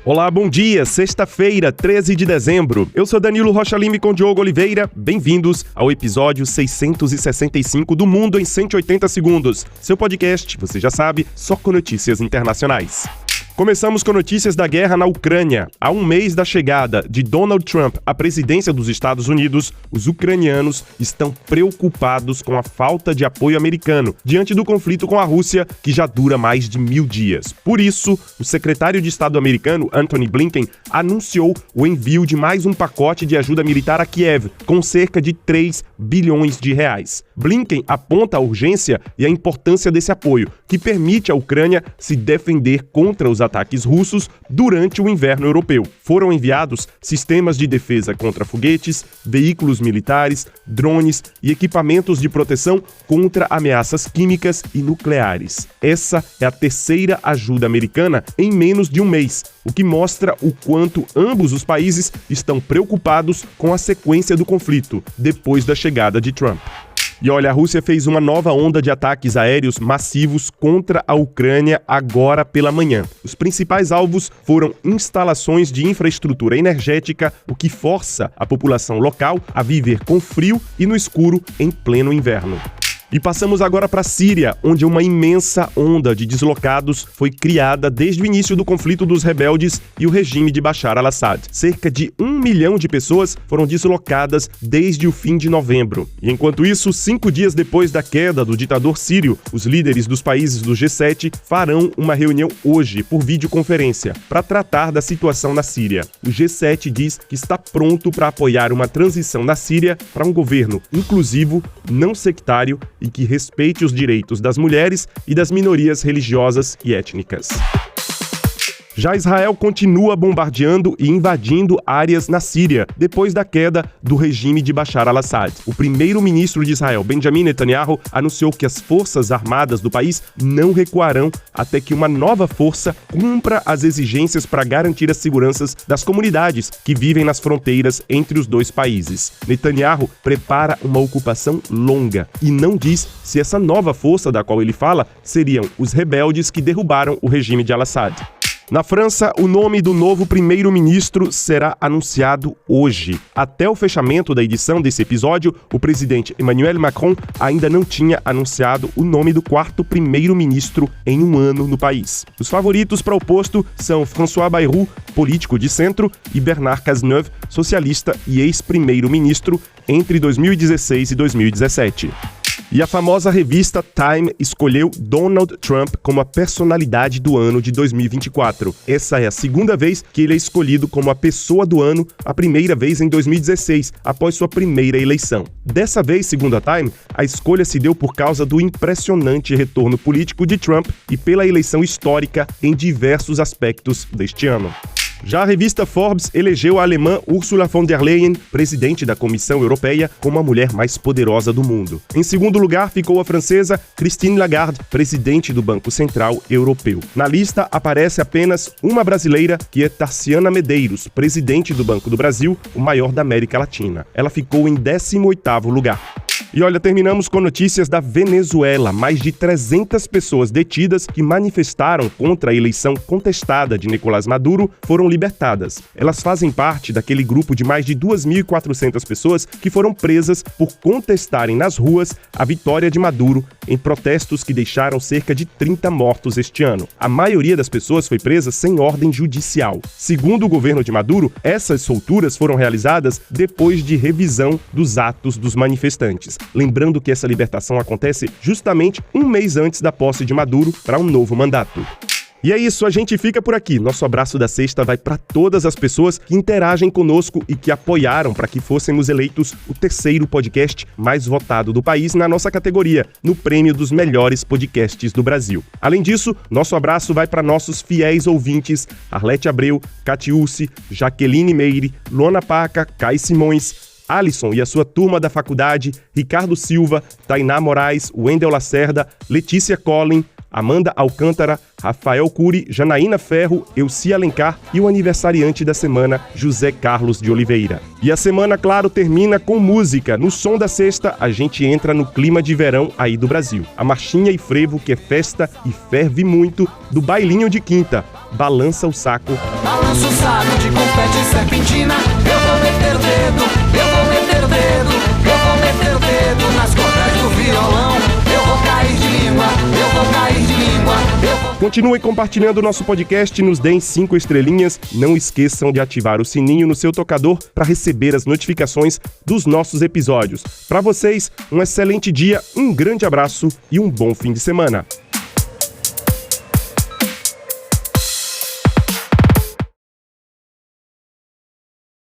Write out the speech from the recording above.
Olá, bom dia, sexta-feira, 13 de dezembro. Eu sou Danilo Rocha Lima com Diogo Oliveira. Bem-vindos ao episódio 665 do Mundo em 180 Segundos. Seu podcast, você já sabe, só com notícias internacionais. Começamos com notícias da guerra na Ucrânia. Há um mês da chegada de Donald Trump à presidência dos Estados Unidos, os ucranianos estão preocupados com a falta de apoio americano diante do conflito com a Rússia, que já dura mais de 1000 dias. Por isso, o secretário de Estado americano, Antony Blinken, anunciou o envio de mais um pacote de ajuda militar a Kiev, com cerca de 3 bilhões de reais. Blinken aponta a urgência e a importância desse apoio, que permite à Ucrânia se defender contra os ataques russos durante o inverno europeu. Foram enviados sistemas de defesa contra foguetes, veículos militares, drones e equipamentos de proteção contra ameaças químicas e nucleares. Essa é a terceira ajuda americana em menos de um mês, o que mostra o quanto ambos os países estão preocupados com a sequência do conflito depois da chegada de Trump. E olha, a Rússia fez uma nova onda de ataques aéreos massivos contra a Ucrânia agora pela manhã. Os principais alvos foram instalações de infraestrutura energética, o que força a população local a viver com frio e no escuro em pleno inverno. E passamos agora para a Síria, onde uma imensa onda de deslocados foi criada desde o início do conflito dos rebeldes e o regime de Bashar al-Assad. Cerca de 1 milhão de pessoas foram deslocadas desde o fim de novembro. E enquanto isso, 5 dias depois da queda do ditador sírio, os líderes dos países do G7 farão uma reunião hoje por videoconferência para tratar da situação na Síria. O G7 diz que está pronto para apoiar uma transição na Síria para um governo inclusivo, não sectário e que respeite os direitos das mulheres e das minorias religiosas e étnicas. Já Israel continua bombardeando e invadindo áreas na Síria, depois da queda do regime de Bashar al-Assad. O primeiro-ministro de Israel, Benjamin Netanyahu, anunciou que as forças armadas do país não recuarão até que uma nova força cumpra as exigências para garantir a segurança das comunidades que vivem nas fronteiras entre os dois países. Netanyahu prepara uma ocupação longa e não diz se essa nova força da qual ele fala seriam os rebeldes que derrubaram o regime de al-Assad. Na França, o nome do novo primeiro-ministro será anunciado hoje. Até o fechamento da edição desse episódio, o presidente Emmanuel Macron ainda não tinha anunciado o nome do quarto primeiro-ministro em um ano no país. Os favoritos para o posto são François Bayrou, político de centro, e Bernard Cazeneuve, socialista e ex-primeiro-ministro entre 2016 e 2017. E a famosa revista Time escolheu Donald Trump como a personalidade do ano de 2024. Essa é a segunda vez que ele é escolhido como a pessoa do ano, a primeira vez em 2016, após sua primeira eleição. Dessa vez, segundo a Time, a escolha se deu por causa do impressionante retorno político de Trump e pela eleição histórica em diversos aspectos deste ano. Já a revista Forbes elegeu a alemã Ursula von der Leyen, presidente da Comissão Europeia, como a mulher mais poderosa do mundo. Em segundo lugar ficou a francesa Christine Lagarde, presidente do Banco Central Europeu. Na lista aparece apenas uma brasileira, que é Tarciana Medeiros, presidente do Banco do Brasil, o maior da América Latina. Ela ficou em 18º lugar. E olha, terminamos com notícias da Venezuela. Mais de 300 pessoas detidas que manifestaram contra a eleição contestada de Nicolás Maduro foram libertadas. Elas fazem parte daquele grupo de mais de 2.400 pessoas que foram presas por contestarem nas ruas a vitória de Maduro em protestos que deixaram cerca de 30 mortos este ano. A maioria das pessoas foi presa sem ordem judicial. Segundo o governo de Maduro, essas solturas foram realizadas depois de revisão dos atos dos manifestantes. Lembrando que essa libertação acontece justamente um mês antes da posse de Maduro para um novo mandato. E é isso, a gente fica por aqui. Nosso abraço da sexta vai para todas as pessoas que interagem conosco e que apoiaram para que fôssemos eleitos o terceiro podcast mais votado do país na nossa categoria, no prêmio dos melhores podcasts do Brasil. Além disso, nosso abraço vai para nossos fiéis ouvintes Arlete Abreu, Catiúce, Jaqueline Meire, Luana Paca, Kai Simões, Alisson e a sua turma da faculdade, Ricardo Silva, Tainá Moraes, Wendel Lacerda, Letícia Collin, Amanda Alcântara, Rafael Cury, Janaína Ferro, Elci Alencar e o aniversariante da semana, José Carlos de Oliveira. E a semana, claro, termina com música. No som da sexta, a gente entra no clima de verão aí do Brasil. A marchinha e frevo, que é festa e ferve muito, do bailinho de quinta. Balança o saco. balanço, sabe, de confete e serpentina. Eu vou meter o dedo, eu vou meter o dedo, eu vou meter o dedo nas cordas do violão. Eu vou cair de língua, eu vou cair de língua, eu vou... Continuem compartilhando o nosso podcast, nos deem 5 estrelinhas. Não esqueçam de ativar o sininho no seu tocador para receber as notificações dos nossos episódios. Para vocês, um excelente dia, um grande abraço e um bom fim de semana.